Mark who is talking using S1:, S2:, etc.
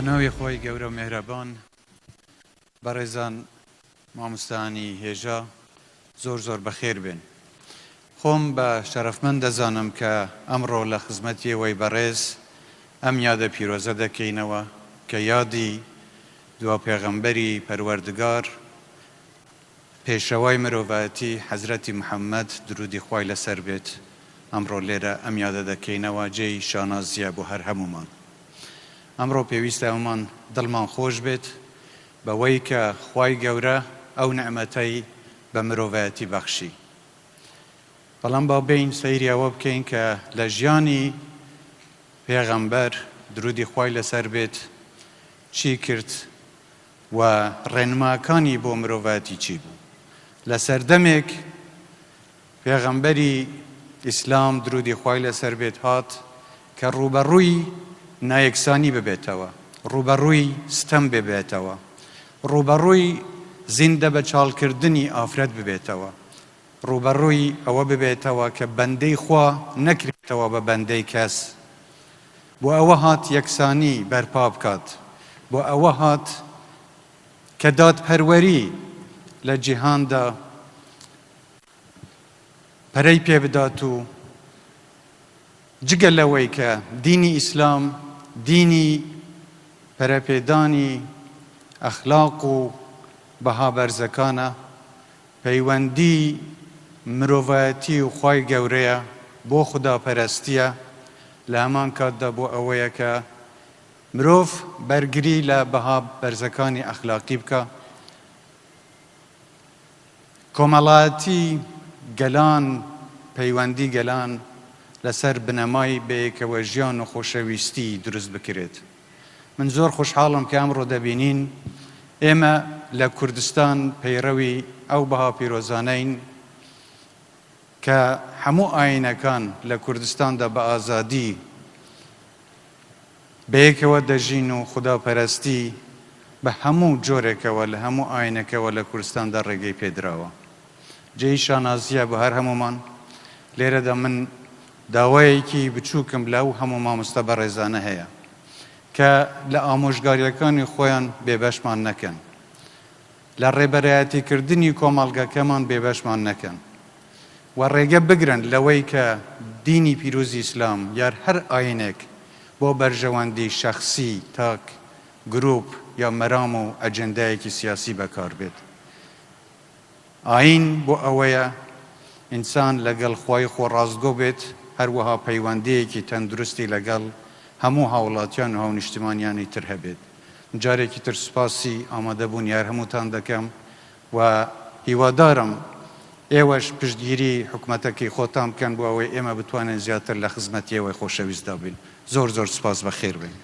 S1: بەناوی خۆی گەورە و مێهرەبان بەڕێزان مامۆستایانی هێژە زۆر بەخێر بێن. خۆم بە شەرەفمەند دەزانم کە ئەمڕۆ لە خزمەتیەوەی بەڕێز ئەم یادە پیرۆزە دەکەینەوە کە یادی دوا پێغەمبەری پەروەردگار پێشەوای مرۆڤایەتی حەزرەتی محەممەد درودی خوای لەسەر بێت. ئەمڕۆ لێرە ئەم یادە دەکەینەوە جێی شانازیە بۆ هەر هەمومان. ئەمڕۆ پێویستە ئەومان دڵمان خۆش بێت بەوەی کە خوای گەورە ئەو نعمەتەی بە مرۆڤایەتی بەخشی. بەڵام با بین سەیری ئەوە بکەین کە لە ژیانی پێغەمبەر درودی خوای لەسەر بێت چی کرد و ڕێنماکانی بۆ مرۆڤایەتی چی بوو. لە سەردەمێک پێغەمبەری ئیسلام درودی خوای لەسەر بێت هات کە ڕوبەڕووی نایەکسانی ببێتەوە، ڕوبەڕووی ستەم ببێتەوە، ڕوبەڕووی زیندە بە چاڵکردنی ئافرەت ببێتەوە، ڕوبەڕووی ئەوە ببێتەوە کە بەندەی خوا نەکرێتەوە بە بەندەی کەس. بۆ ئەوە هات یەکسانی بەرپا بکات، بۆ ئەوە هات کە دادپەروەری لە جیهاندا پەرەی پێ بدات و جگە لەوەی کە دینی ئیسلام دینی پەرەپێدانی ئەخلاق و بەها بەرزەکانە، پەیوەندی مرۆڤایەتی و خوای گەورەیە، بۆ خوداپەرستیە. لە هەمان کاتدا بۆ ئەوەیە کە مرۆڤ بەرگری لە بەها بەرزەکانی ئەخلاقی بکە. کۆمەڵایەتی گەلان، پەیوەندی گەلان لەسەر بنەمای بەیەکەوە ژیان و خۆشەویستی دروست بکرێت. من زۆر خۆشحاڵم کە ئەمڕۆ دەبینین ئێمە لە کوردستان پەیڕەوی ئەو بەها پیرۆزانەین کە هەموو ئاینەکان لە کوردستاندا بە ئازادی بەیەکەوە دەژین و خوداپەرستی بە هەموو جۆرێکەوە لە هەموو ئاینەکەوە لە کوردستاندا ڕێگەی پێدراوە. جێی شانازیە بە هەر هەمومان. لێرەدا من داوایەکی بچووکم لەو هەموو مامۆستا بەڕێزانە هەیە کە لە ئامۆژگاریەکانی خۆیان بێبەشمان نەکەن، لە ڕێبەرایەتیکردنی کۆمەڵگەکەمان بێبەشمان نەکەن و ڕێگە بگرن لەوەی کە دینی پیرۆزی ئیسلام یار هەر ئاینێک بۆ بەرژەوەندی شەخسی تاک گروپ یا مەرام و ئەجەندایەکی سیاسی بەکار بێت. ئاین بۆ ئەوەیە ئینسان لەگەڵ خوای خۆ ڕازگۆ بێت، هەروەها پەیوەندیەکی تەندروستی لەگەڵ هەموو هاوڵاتیان و هاونیشتمانیانی تر هەبێت. جارێکی تر سوپاسی ئامادەبوون یار هەمووتان دەکەم و هیوادارم ئێوەش پشتگیری حکومەتەکەی خۆتان بکەن بۆ ئەوەی ئێمە بتوانین زیاتر لە خزمەتیەوەی خۆشەویستدا بین. زۆر سوپاس، بەخێر بین.